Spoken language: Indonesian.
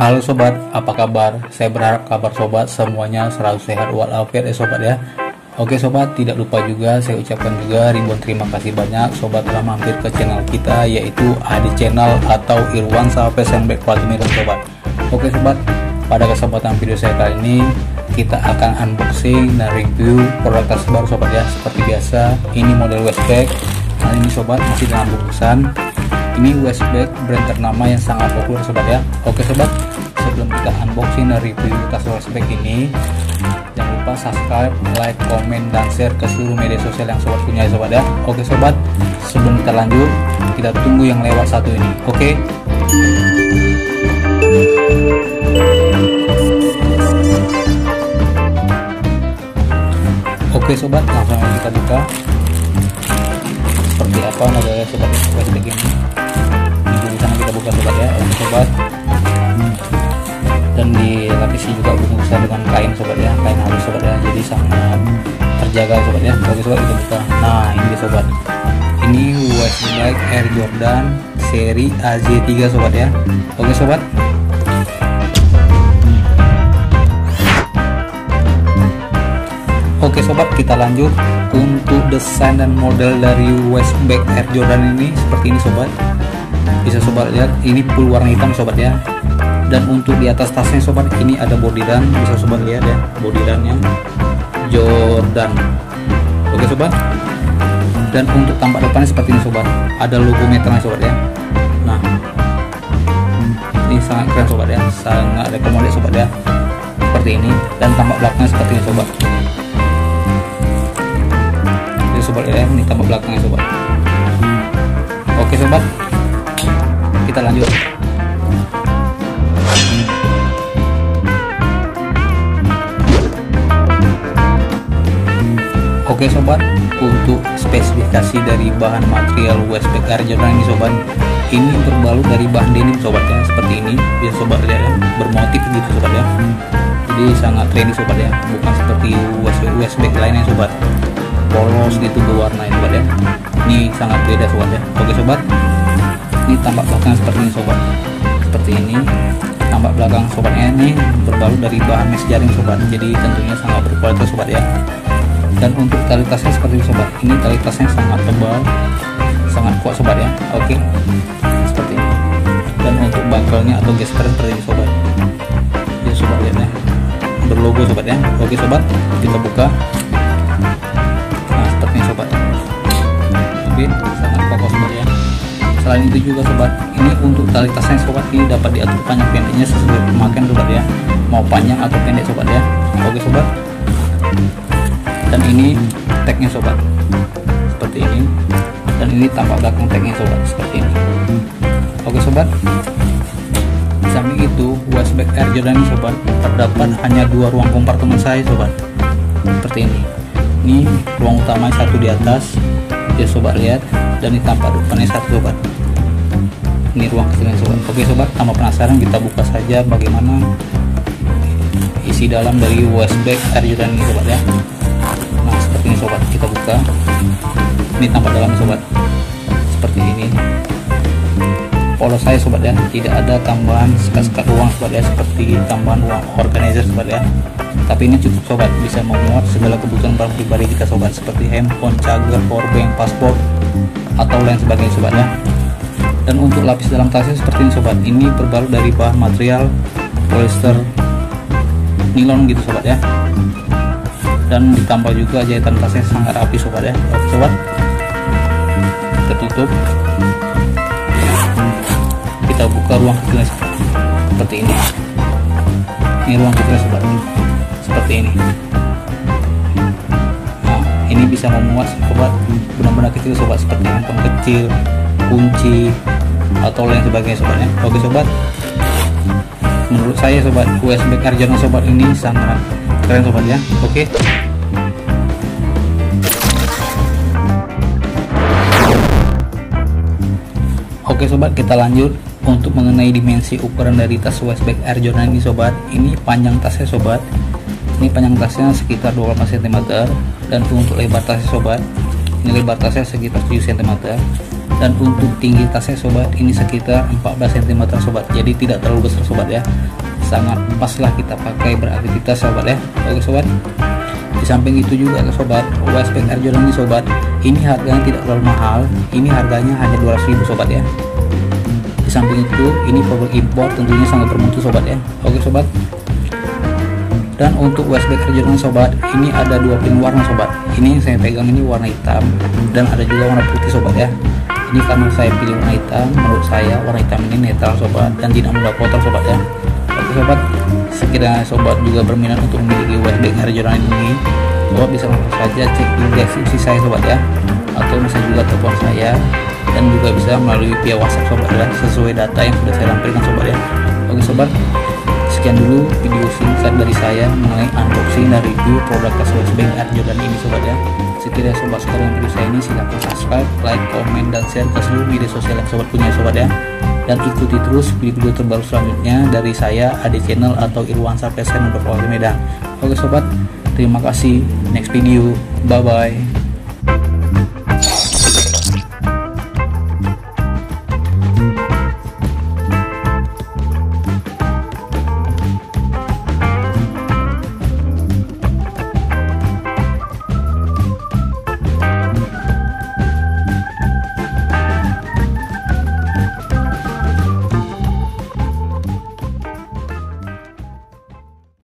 Halo sobat, apa kabar? Saya berharap kabar sobat semuanya selalu sehat walafiat ya sobat ya. Oke sobat, tidak lupa juga saya ucapkan juga ribuan terima kasih banyak sobat telah mampir ke channel kita, yaitu Adi Channel atau Irwansyah Fashion Bag Quality Mirror sobat. Oke sobat, pada kesempatan video saya kali ini kita akan unboxing dan review produk tas baru sobat ya. Seperti biasa, ini model waist bag. Nah ini sobat masih dalam bungkusan. Ini waist bag brand ternama yang sangat populer sobat ya. Oke sobat, sebelum kita unboxing dan review tas waist bag ini, jangan lupa subscribe, like, komen, dan share ke seluruh media sosial yang sobat punya ya sobat ya. Oke sobat, sebelum kita lanjut, kita tunggu yang lewat satu ini. Oke. Oke sobat, langsung aja kita buka. Seperti apa modelnya sobat waist bag ini? Ini sana kita buka sobat ya. Oke sobat. Dan dilapisi juga bungkusan dengan kain sobat ya, kain halus sobat ya, jadi sangat terjaga sobat ya. Oke sobat, kita buka. Nah ini dia sobat, ini waist bag Air Jordan seri AJ3 sobat ya. Oke sobat, oke sobat, kita lanjut. Untuk desain dan model dari waist bag Air Jordan ini seperti ini sobat. Bisa sobat lihat, ini full warna hitam sobat ya. Dan untuk di atas tasnya sobat, ini ada bodiran, bisa sobat lihat ya, bodirannya Jordan. Oke sobat. Dan untuk tampak depannya seperti ini sobat, ada logo meternya sobat ya. Nah ini sangat keren sobat ya, sangat rekomendasi sobat ya, seperti ini. Dan tampak belakangnya seperti ini sobat. Jadi sobat ya, ini tampak belakangnya sobat. Oke sobat, kita lanjut. Oke sobat, untuk spesifikasi dari bahan material waist bag Air Jordan ini sobat, ini berbalut dari bahan denim sobat ya, seperti ini. Bisa sobat lihat ya, bermotif gitu sobat ya. Jadi sangat trendy sobat ya, bukan seperti waist bag lainnya sobat, polos gitu berwarna sobat ya. Ini sangat beda sobat ya. Oke sobat, ini tampak belakang seperti ini sobat, seperti ini tampak belakang sobatnya. Ini berbalut dari bahan mesh jaring sobat, jadi tentunya sangat berkualitas sobat ya. Dan untuk tali tasnya seperti ini sobat, ini tali tasnya sangat tebal, sangat kuat sobat ya. Oke, seperti ini. Dan untuk bangkelnya atau gesper seperti ini sobat, jadi sobat lihat ya, berlogo sobat ya. Oke sobat, kita buka. Nah seperti ini sobat. Oke, sangat kokoh sobat ya. Selain itu juga sobat, ini untuk tali tasnya sobat, ini dapat diatur panjang pendeknya sesuai pemakaian sobat ya, mau panjang atau pendek sobat ya. Oke sobat. Dan ini tagnya sobat, seperti ini. Dan ini tampak belakang tagnya sobat, seperti ini. Oke sobat, di samping itu waist bag Air Jordan ini sobat, terdapat hanya dua ruang kompartemen saya sobat, seperti ini. Ini ruang utama satu di atas ya sobat lihat, dan ini tampak depannya satu sobat. Ini ruang kecilnya sobat. Oke sobat, tambah penasaran, kita buka saja bagaimana isi dalam dari waist bag Air Jordan ini sobat ya. Nah seperti ini sobat, kita buka. Ini tampak dalamnya sobat, seperti ini. Polos saya sobat ya, tidak ada tambahan sekat-sekat ruang sobat ya, seperti tambahan ruang organizer sobat ya. Tapi ini cukup sobat, bisa memuat segala kebutuhan barang pribadi kita sobat, seperti handphone, charger, powerbank, paspor, atau lain sebagainya sobat ya. Dan untuk lapis dalam tasnya seperti ini sobat, ini berbalut dari bahan material polyester nilon gitu sobat ya. Dan ditambah juga jahitan tasnya sangat rapi sobat ya. Oke sobat, kita tutup. Kita buka ruang kecilnya seperti ini. Ini ruang kecilnya sobat, seperti ini. Nah ini bisa memuat sobat benar-benar kecil sobat, seperti handphone kecil, kunci, atau lain sebagainya sobatnya. Oke sobat, menurut saya sobat, waist bag Air Jordan sobat ini sangat keren sobat ya. Oke. Oke sobat, kita lanjut. Untuk mengenai dimensi ukuran dari tas waist bag Air Jordan ini sobat, ini panjang tasnya sobat, ini panjang tasnya sekitar 28 cm. Dan untuk lebar tasnya sobat, ini lebar tasnya sekitar 7 cm. Dan untuk tinggi tasnya sobat, ini sekitar 14 cm sobat, jadi tidak terlalu besar sobat ya, sangat pas lah kita pakai beraktivitas sobat ya. Oke sobat, di samping itu juga sobat, Westpac Air Jordan ini sobat, ini harganya tidak terlalu mahal, ini harganya hanya 200.000 sobat ya. Di samping itu ini produk impor, tentunya sangat bermutu sobat ya. Oke sobat, dan untuk Westpac Air Jordan sobat, ini ada dua pin warna sobat. Ini yang saya pegang ini warna hitam dan ada juga warna putih sobat ya. Ini karena saya pilih warna hitam, menurut saya warna hitam ini netral sobat dan tidak mudah kotor sobat ya. Oke sobat, sekiranya sobat juga berminat untuk memiliki Westpac Air Jordan ini, sobat bisa langsung saja cek di deskripsi saya sobat ya, atau bisa juga telepon saya, dan juga bisa melalui via WhatsApp sobat ya, sesuai data yang sudah saya lampirkan sobat ya. Oke sobat, sekian dulu video singkat dari saya mengenai unboxing dan review produk tas Westpac Air Jordan ini sobat ya. Sekiranya sobat suka dengan video saya ini, silahkan subscribe, like, komen, dan share ke seluruh media sosial yang sobat punya sobat ya. Dan ikuti terus video-video terbaru selanjutnya dari saya, Ade Channel atau Irwansyah Fashion Medan. Oke sobat, terima kasih. Next video, bye bye.